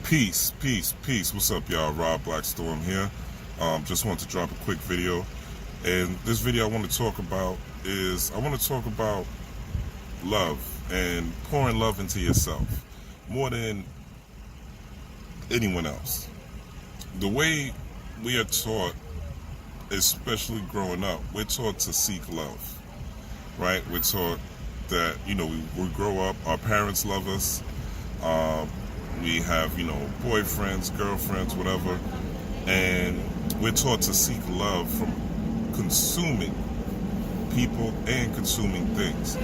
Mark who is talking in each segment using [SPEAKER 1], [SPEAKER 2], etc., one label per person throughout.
[SPEAKER 1] Peace, peace, peace. What's up, y'all? Rob Blackstorm here. Just wanted to drop a quick video. And this video I want to talk about love and pouring love into yourself more than anyone else. The way we are taught, especially growing up, we're taught to seek love, right? We're taught that, we grow up, our parents love us. We have, boyfriends, girlfriends, whatever, and we're taught to seek love from consuming people and consuming things.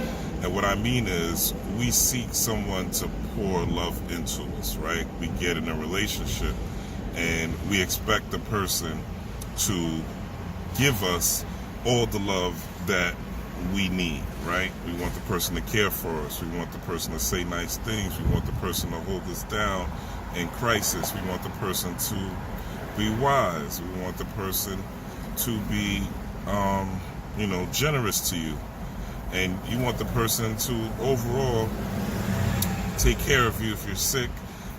[SPEAKER 1] And what I mean is, we seek someone to pour love into us, right? We get in a relationship and we expect the person to give us all the love that we need, right? We want the person to care for us. We want the person to say nice things. We want the person to hold us down in crisis. We want the person to be wise. We want the person to be, generous to you. And you want the person to overall take care of you if you're sick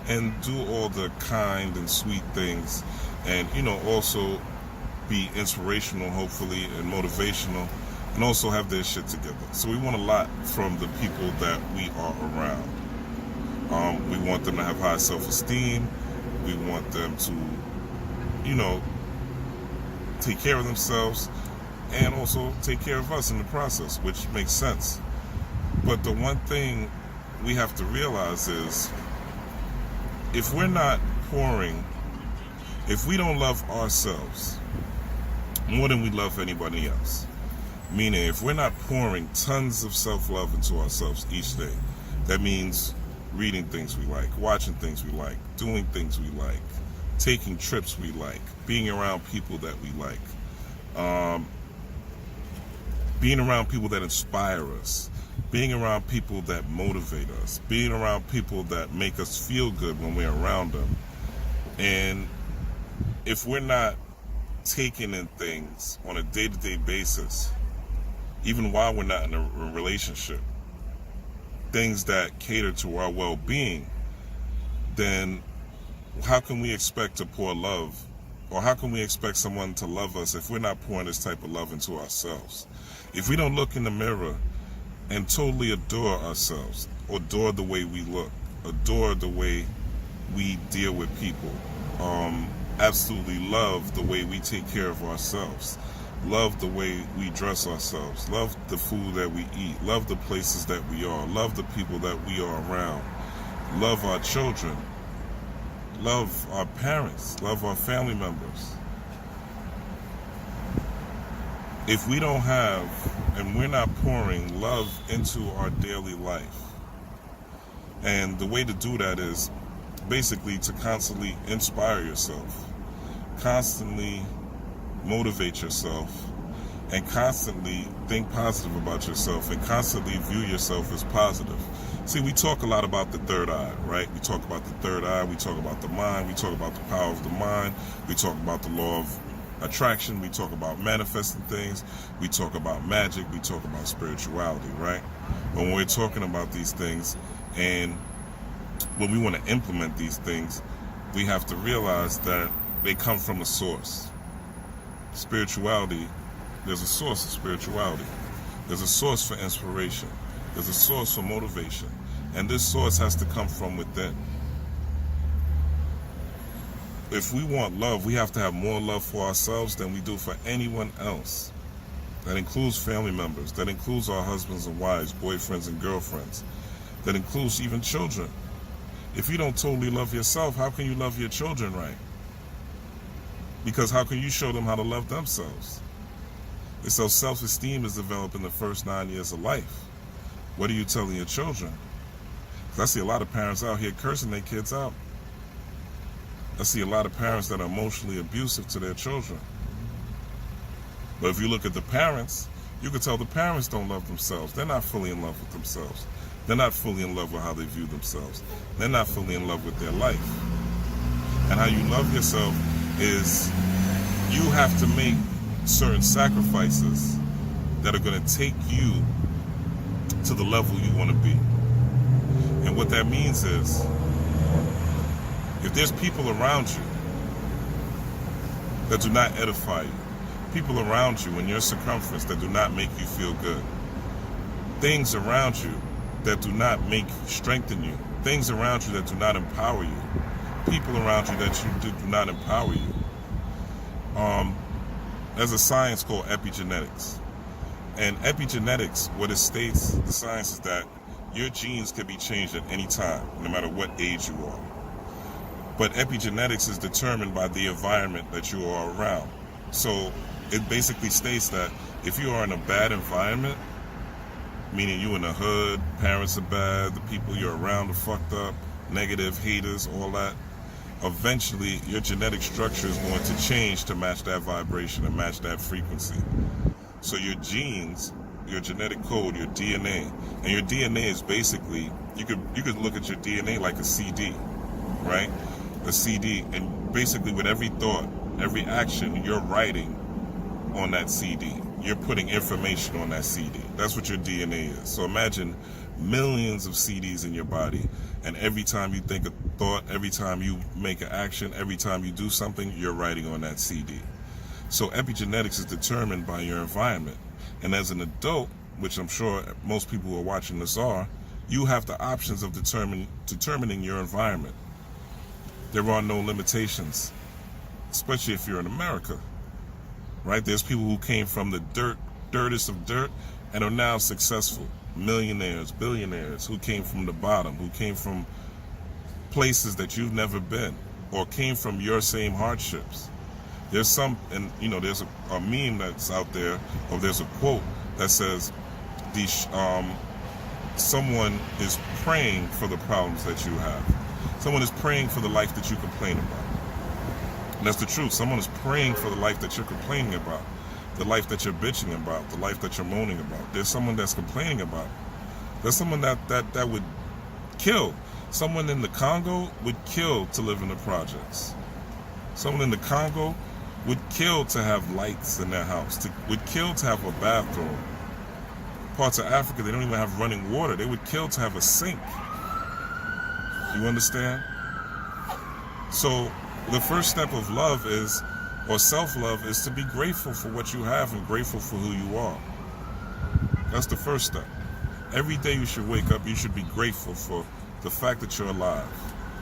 [SPEAKER 1] and do all the kind and sweet things. And, also be inspirational, hopefully, and motivational, and also have their shit together. So we want a lot from the people that we are around. We want them to have high self-esteem. We want them to, take care of themselves and also take care of us in the process, which makes sense. But the one thing we have to realize is, if we're not pouring, if we don't love ourselves more than we love anybody else, meaning if we're not pouring tons of self-love into ourselves each day, that means reading things we like, watching things we like, doing things we like, taking trips we like, being around people that we like, being around people that inspire us, being around people that motivate us, being around people that make us feel good when we're around them. And if we're not taking in things on a day-to-day basis, even while we're not in a relationship, things that cater to our well-being, then how can we expect to pour love, or how can we expect someone to love us if we're not pouring this type of love into ourselves? If we don't look in the mirror and totally adore ourselves, adore the way we look, adore the way we deal with people, absolutely love the way we take care of ourselves, love the way we dress ourselves, love the food that we eat, love the places that we are, love the people that we are around, love our children, love our parents, love our family members. If we don't have, and we're not pouring love into our daily life, and the way to do that is basically to constantly inspire yourself, constantly motivate yourself, and constantly think positive about yourself, and constantly view yourself as positive. See, we talk a lot about the third eye, right? We talk about the third eye, we talk about the mind, we talk about the power of the mind, we talk about the law of attraction, we talk about manifesting things, we talk about magic, we talk about spirituality, right? But when we're talking about these things, and when we want to implement these things, we have to realize that they come from a source. Spirituality, there's a source of spirituality. There's a source for inspiration. There's a source for motivation. And this source has to come from within. If we want love, we have to have more love for ourselves than we do for anyone else. That includes family members. That includes our husbands and wives, boyfriends and girlfriends. That includes even children. If you don't totally love yourself, how can you love your children right? Because how can you show them how to love themselves? And so self-esteem is developed in the first 9 years of life. What are you telling your children? Because I see a lot of parents out here cursing their kids out. I see a lot of parents that are emotionally abusive to their children. But if you look at the parents, you can tell the parents don't love themselves. They're not fully in love with themselves. They're not fully in love with how they view themselves. They're not fully in love with their life. And how you love yourself is you have to make certain sacrifices that are going to take you to the level you want to be. And what that means is, if There's people around you that do not edify you. People around you in your circumference that do not make you feel good. Things around you that do not strengthen you. Things around you that do not empower you. People around you that do not empower you. There's a science called epigenetics. And epigenetics, what it states, the science is that your genes can be changed at any time, no matter what age you are. But epigenetics is determined by the environment that you are around. So it basically states that if you are in a bad environment, meaning you in the hood, parents are bad, the people you're around are fucked up, negative, haters, all that, eventually your genetic structure is going to change to match that vibration and match that frequency. So your genes, your genetic code, your DNA, and your DNA is basically, you could look at your DNA like a CD, right? A CD, and basically with every thought, every action, you're writing on that CD. You're putting information on that CD. That's what your DNA is. So imagine millions of CDs in your body, and every time you think a thought, every time you make an action, every time you do something, you're writing on that CD. So epigenetics is determined by your environment. And as an adult, which I'm sure most people who are watching this are, you have the options of determining your environment. There are no limitations, especially if you're in America, right? There's people who came from the dirtest of dirt and are now successful. Millionaires, billionaires who came from the bottom, who came from places that you've never been or came from your same hardships. There's some, and you know, there's a meme that's out there, or there's a quote that says, someone is praying for the problems that you have. Someone is praying for the life that you complain about. And that's the truth. Someone is praying for the life that you're complaining about, the life that you're bitching about, the life that you're moaning about. There's someone that's complaining about. There's someone that would kill. Someone in the Congo would kill to live in the projects. Someone in the Congo would kill to have lights in their house, would kill to have a bathroom. Parts of Africa, they don't even have running water. They would kill to have a sink. You understand? So the first step of love is, or self-love, is to be grateful for what you have and grateful for who you are. That's the first step. Every day you should wake up, you should be grateful for the fact that you're alive.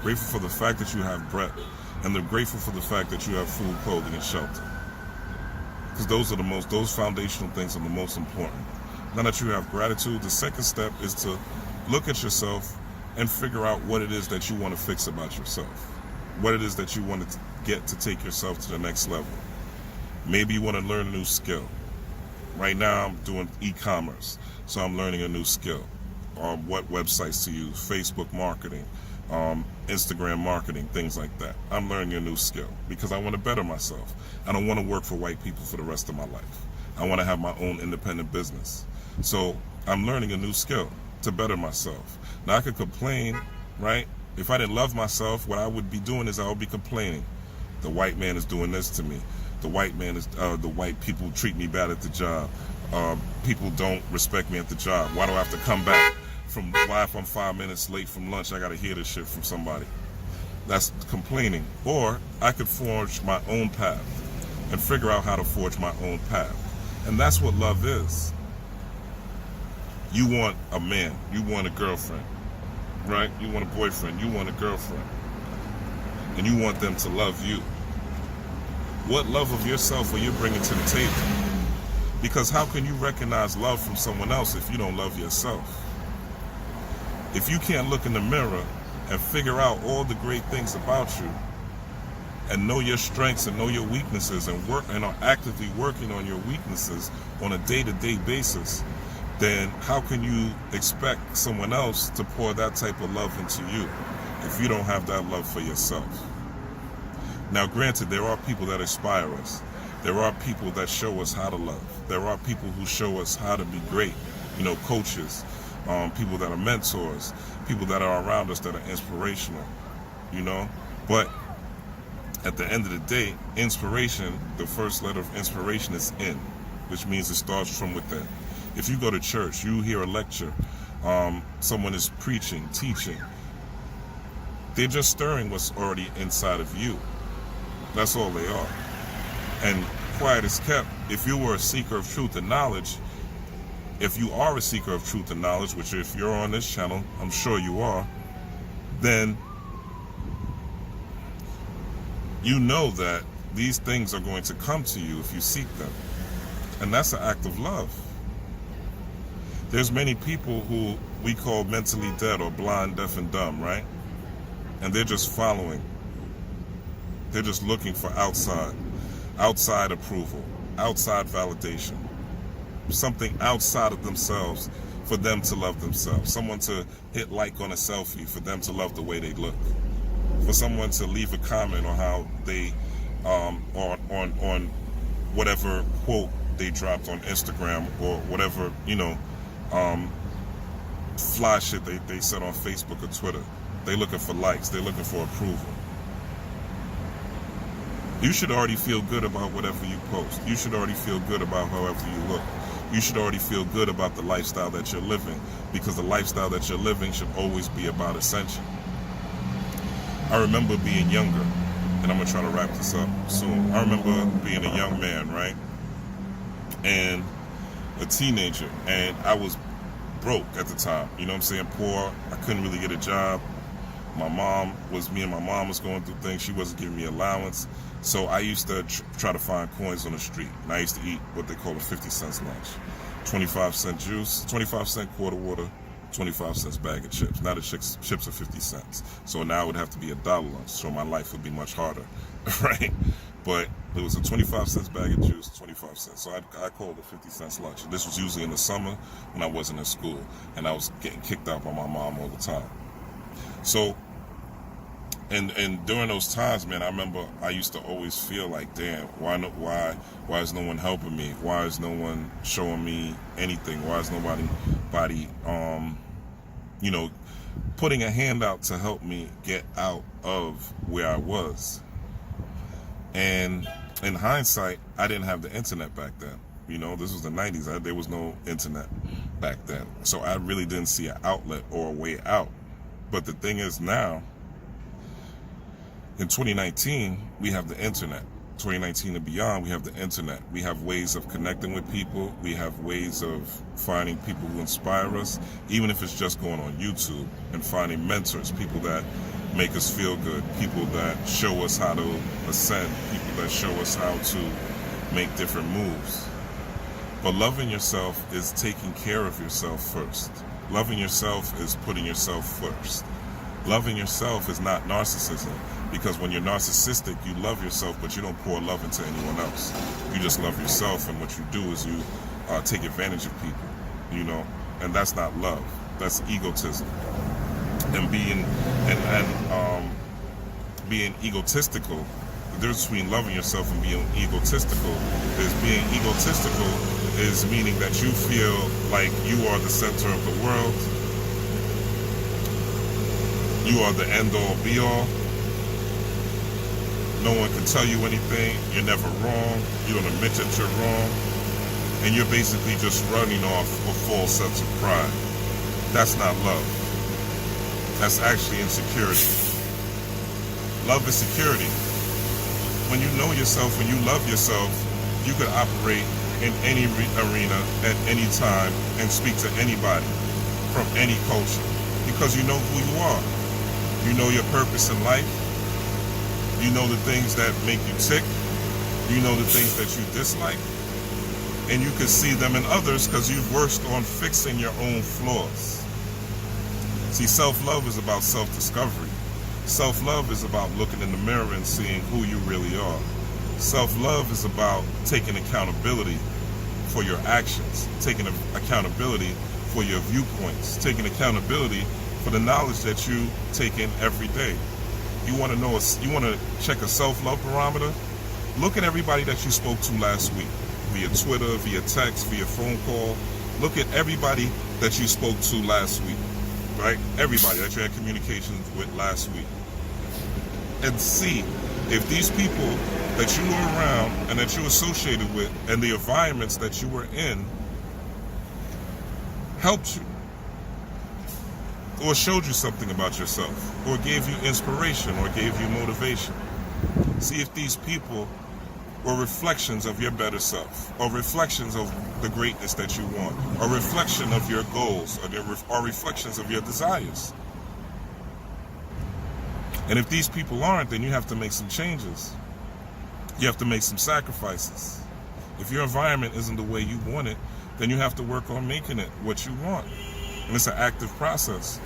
[SPEAKER 1] Grateful for the fact that you have breath. And they're grateful for the fact that you have food, clothing, and shelter. Because those foundational things are the most important. Now that you have gratitude, the second step is to look at yourself and figure out what it is that you want to fix about yourself. What it is that you want to get to take yourself to the next level. Maybe you want to learn a new skill. Right now I'm doing e-commerce, so I'm learning a new skill. What websites to use, Facebook marketing, Instagram marketing, things like that. I'm learning a new skill because I want to better myself. I don't want to work for white people for the rest of my life. I want to have my own independent business. So I'm learning a new skill to better myself. Now I could complain, right? If I didn't love myself, what I would be doing is I would be complaining. The white man is doing this to me. The white people treat me bad at the job. People don't respect me at the job. Why do I have to come back why if I'm 5 minutes late from lunch, I got to hear this shit from somebody? That's complaining. Or I could forge my own path and figure out how to forge my own path. And that's what love is. You want a man. You want a girlfriend. Right? You want a boyfriend. You want a girlfriend. And you want them to love you. What love of yourself are you bringing to the table? Because how can you recognize love from someone else if you don't love yourself? If you can't look in the mirror and figure out all the great things about you and know your strengths and know your weaknesses and are actively working on your weaknesses on a day-to-day basis, then how can you expect someone else to pour that type of love into you if you don't have that love for yourself? Now, granted, there are people that inspire us. There are people that show us how to love. There are people who show us how to be great, coaches, people that are mentors, people that are around us that are inspirational, But at the end of the day, inspiration, the first letter of inspiration is in, which means it starts from within. If you go to church, you hear a lecture, someone is preaching, teaching, They're just stirring what's already inside of you. That's all they are. And quiet is kept. If you were a seeker of truth and knowledge, if you are a seeker of truth and knowledge, which if you're on this channel, I'm sure you are, then you know that these things are going to come to you if you seek them. And that's an act of love. There's many people who we call mentally dead or blind, deaf, and dumb, right? And they're just following. They're just looking for outside approval, outside validation, something outside of themselves for them to love themselves. Someone to hit like on a selfie for them to love the way they look. For someone to leave a comment on how they, on whatever quote they dropped on Instagram or whatever, fly shit they said on Facebook or Twitter. They looking for likes. They're looking for approval. You should already feel good about whatever you post. You should already feel good about however you look. You should already feel good about the lifestyle that you're living, because the lifestyle that you're living should always be about ascension. I remember being younger, and I'm going to try to wrap this up soon. I remember being a young man, right? And a teenager, and I was broke at the time. You know what I'm saying? Poor. I couldn't really get a job. Me and my mom was going through things. She wasn't giving me allowance. So I used to try to find coins on the street. And I used to eat what they call a 50 cents lunch. 25-cent juice, 25-cent quarter water, 25 cents bag of chips. Now the chips are 50 cents. So now it would have to be $1 lunch. So my life would be much harder, right? But it was a 25 cents bag of juice, 25 cents. So I called it 50 cents lunch. And this was usually in the summer when I wasn't in school. And I was getting kicked out by my mom all the time. So, and during those times, man, I remember I used to always feel like, damn, why is no one helping me? Why is no one showing me anything? Why is nobody putting a hand out to help me get out of where I was? And in hindsight, I didn't have the internet back then. This was the 90s. There was no internet back then. So I really didn't see an outlet or a way out. But the thing is now, in 2019, we have the internet. 2019 and beyond, we have the internet. We have ways of connecting with people. We have ways of finding people who inspire us, even if it's just going on YouTube and finding mentors, people that make us feel good, people that show us how to ascend, people that show us how to make different moves. But loving yourself is taking care of yourself first. Loving yourself is putting yourself first. Loving yourself is not narcissism, because when you're narcissistic, you love yourself, but you don't pour love into anyone else. You just love yourself, and what you do is you take advantage of people, and that's not love. That's egotism. And being egotistical, the difference between loving yourself and being egotistical is meaning that you feel like you are the center of the world. You are the end-all, be-all. No one can tell you anything. You're never wrong. You don't admit that you're wrong. And you're basically just running off a false sense of pride. That's not love. That's actually insecurity. Love is security. When you know yourself, when you love yourself, you could operate in any arena at any time and speak to anybody from any culture, because you know who you are. You know your purpose in life. You know the things that make you tick. You know the things that you dislike. And you can see them in others because you've worked on fixing your own flaws. See, self-love is about self-discovery. Self-love is about looking in the mirror and seeing who you really are. Self-love is about taking accountability for your actions, taking accountability for your viewpoints, taking accountability for the knowledge that you take in every day. You want to check a self-love barometer? Look at everybody that you spoke to last week, via Twitter, via text, via phone call. Look at everybody that you spoke to last week, right? Everybody that you had communications with last week. And see if these people that you were around and that you associated with and the environments that you were in helped you. or showed you something about yourself, or gave you inspiration, or gave you motivation. See if these people were reflections of your better self, or reflections of the greatness that you want, or reflection of your goals, or reflections of your desires. And if these people aren't, then you have to make some changes. You have to make some sacrifices. If your environment isn't the way you want it, then you have to work on making it what you want. And it's an active process.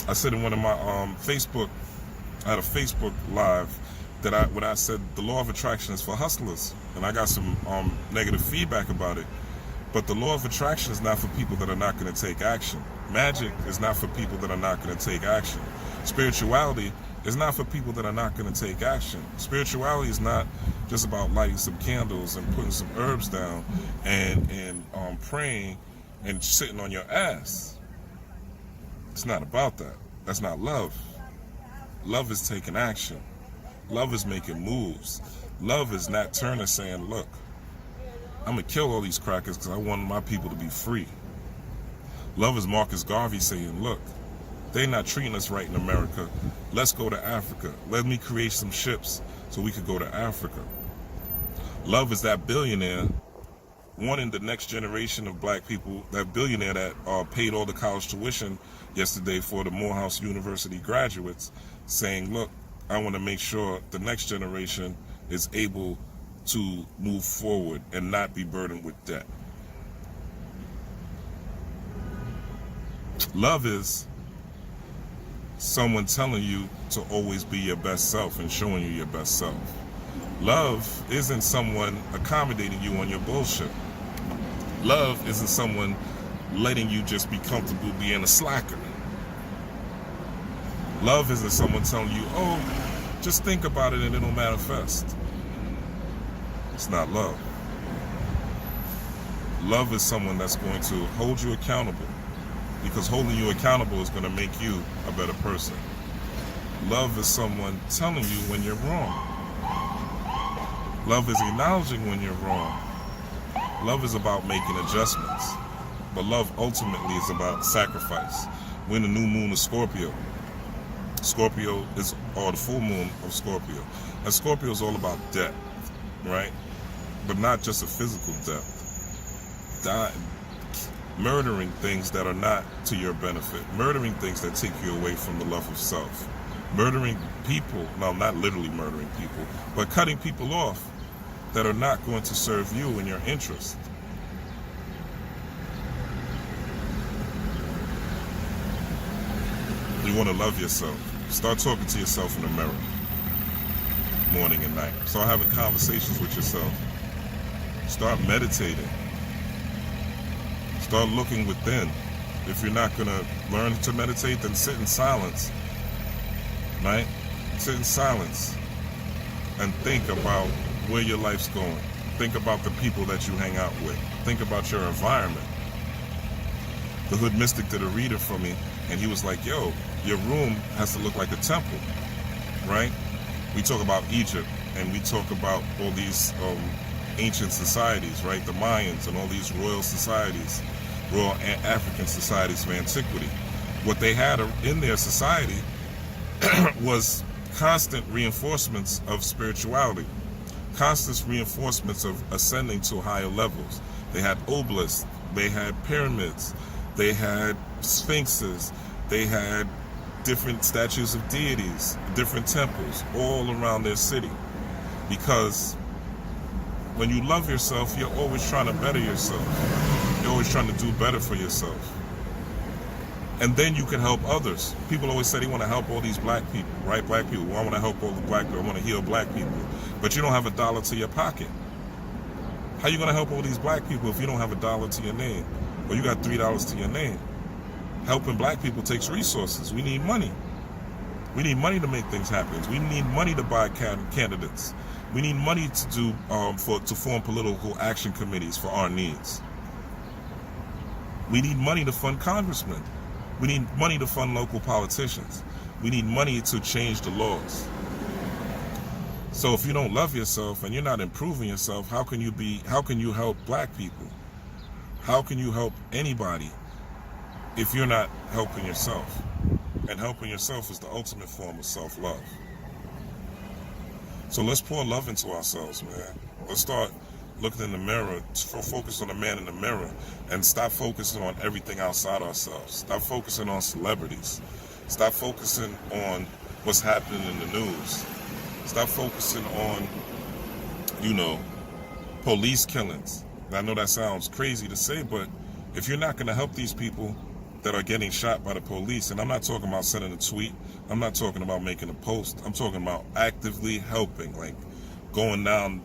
[SPEAKER 1] I said in one of my Facebook, I had a Facebook live that when I said the law of attraction is for hustlers, and I got some negative feedback about it. But the law of attraction is not for people that are not going to take action. Magic is not for people that are not going to take action. Spirituality is not for people that are not going to take action. Spirituality is not just about lighting some candles and putting some herbs down and praying and sitting on your ass. It's not about that. That's not love. Love is taking action. Love is making moves. Love is Nat Turner saying, look, I'm going to kill all these crackers because I want my people to be free. Love is Marcus Garvey saying, look, they're not treating us right in America. Let's go to Africa. Let me create some ships so we could go to Africa. Love is that billionaire wanting the next generation of black people, that billionaire that paid all the college tuition yesterday for the Morehouse University graduates, saying, look, I want to make sure the next generation is able to move forward and not be burdened with debt. Love is someone telling you to always be your best self and showing you your best self. Love isn't someone accommodating you on your bullshit. Love isn't someone letting you just be comfortable being a slacker. Love isn't someone telling you, oh, just think about it and it'll manifest. It's not love. Love is someone that's going to hold you accountable, because holding you accountable is going to make you a better person. Love is someone telling you when you're wrong. Love is acknowledging when you're wrong. Love is about making adjustments. But love ultimately is about sacrifice. We're in the new moon of Scorpio. Scorpio is, or the full moon of Scorpio. And Scorpio is all about death, right? But not just a physical death. Murdering things that are not to your benefit. Murdering things that take you away from the love of self. Murdering people, no, not literally murdering people, but cutting people off that are not going to serve you in your interest. You want to love yourself. Start talking to yourself in the mirror, morning and night. Start having conversations with yourself. Start meditating. Start looking within. If you're not going to learn to meditate, then sit in silence. Right? Sit in silence and think about where your life's going. Think about the people that you hang out with. Think about your environment. The Hood Mystic did a reader for me, and he was like, yo, your room has to look like a temple, right? We talk about Egypt, and we talk about all these ancient societies, right? The Mayans and all these royal societies, royal African societies of antiquity. What they had in their society was constant reinforcements of spirituality, constant reinforcements of ascending to higher levels. They had obelisks, they had pyramids, they had sphinxes, they had different statues of deities, different temples all around their city. Because when you love yourself, you're always trying to better yourself. You're always trying to do better for yourself. And then you can help others. People always say they want to help all these black people, right? Black people. Well, I want to help all the black people. I want to heal black people. But you don't have $1 to your pocket. How you going to help all these black people if you don't have $1 to your name? Or you got $3 to your name? Helping black people takes resources. We need money. We need money to make things happen. We need money to buy candidates. We need money to do to form political action committees for our needs. We need money to fund congressmen. We need money to fund local politicians. We need money to change the laws. So if you don't love yourself and you're not improving yourself, how can you help black people? How can you help anybody if you're not helping yourself. And helping yourself is the ultimate form of self-love. So let's pour love into ourselves, man. Let's start looking in the mirror, focus on the man in the mirror, and stop focusing on everything outside ourselves. Stop focusing on celebrities. Stop focusing on what's happening in the news. Stop focusing on, police killings. I know that sounds crazy to say, but if you're not going to help these people that are getting shot by the police, and I'm not talking about sending a tweet, I'm not talking about making a post, I'm talking about actively helping, like going down,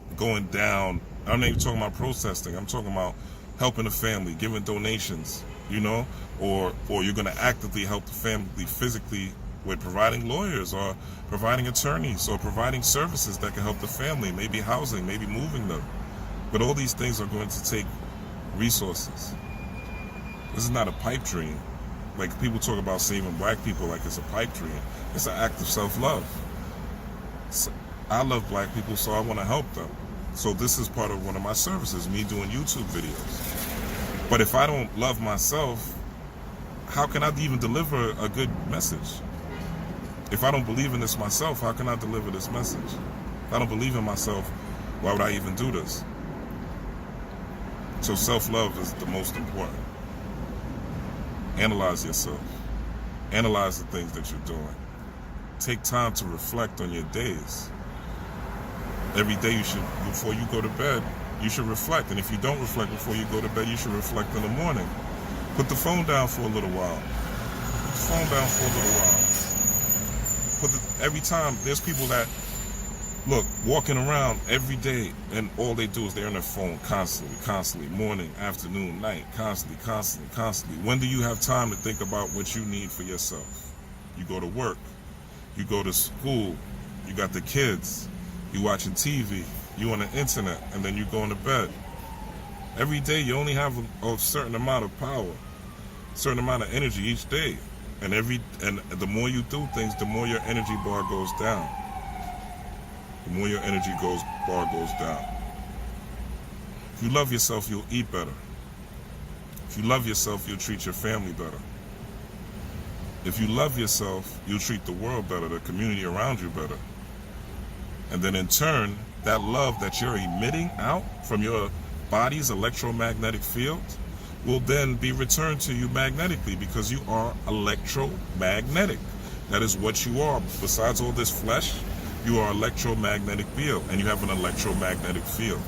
[SPEAKER 1] I'm not even talking about protesting, I'm talking about helping the family, giving donations, or you're going to actively help the family physically with providing lawyers or providing attorneys or providing services that can help the family, maybe housing, maybe moving them. But all these things are going to take resources. This is not a pipe dream. Like people talk about saving black people like it's a pipe dream. It's an act of self-love. So I love black people, so I want to help them. So this is part of one of my services, me doing YouTube videos. But if I don't love myself, how can I even deliver a good message? If I don't believe in this myself, how can I deliver this message? If I don't believe in myself, why would I even do this? So self-love is the most important. Analyze yourself. Analyze the things that you're doing. Take time to reflect on your days. Every day before you go to bed, you should reflect. And if you don't reflect before you go to bed, you should reflect in the morning. Put the phone down for a little while. Put the phone down for a little while. Every time, there's people that, walking around every day, and all they do is they're on their phone constantly, morning, afternoon, night, constantly. When do you have time to think about what you need for yourself? You go to work, you go to school, you got the kids, you watching TV, you on the internet, and then you going to bed. Every day you only have a certain amount of power, a certain amount of energy each day. And the more you do things, the more your energy bar goes down. The more your energy bar goes down. If you love yourself, you'll eat better. If you love yourself, you'll treat your family better. If you love yourself, you'll treat the world better, the community around you better. And then in turn, that love that you're emitting out from your body's electromagnetic field will then be returned to you magnetically, because you are electromagnetic. That is what you are. Besides all this flesh, you are electromagnetic field, and you have an electromagnetic field.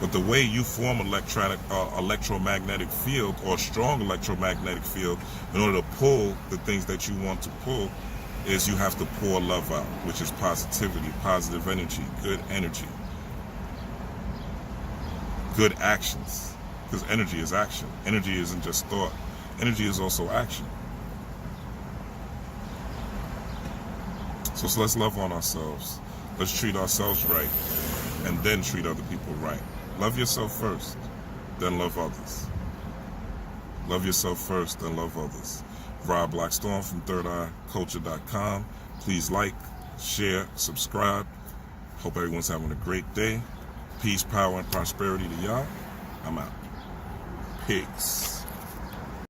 [SPEAKER 1] But the way you form electromagnetic field, or strong electromagnetic field, in order to pull the things that you want to pull, is you have to pour love out, which is positivity, positive energy, good actions. Because energy is action. Energy isn't just thought. Energy is also action. So let's love on ourselves. Let's treat ourselves right, and then treat other people right. Love yourself first, then love others. Love yourself first, then love others. Rob Blackstorm from ThirdEyeCulture.com. Please like, share, subscribe. Hope everyone's having a great day. Peace, power, and prosperity to y'all. I'm out. Peace.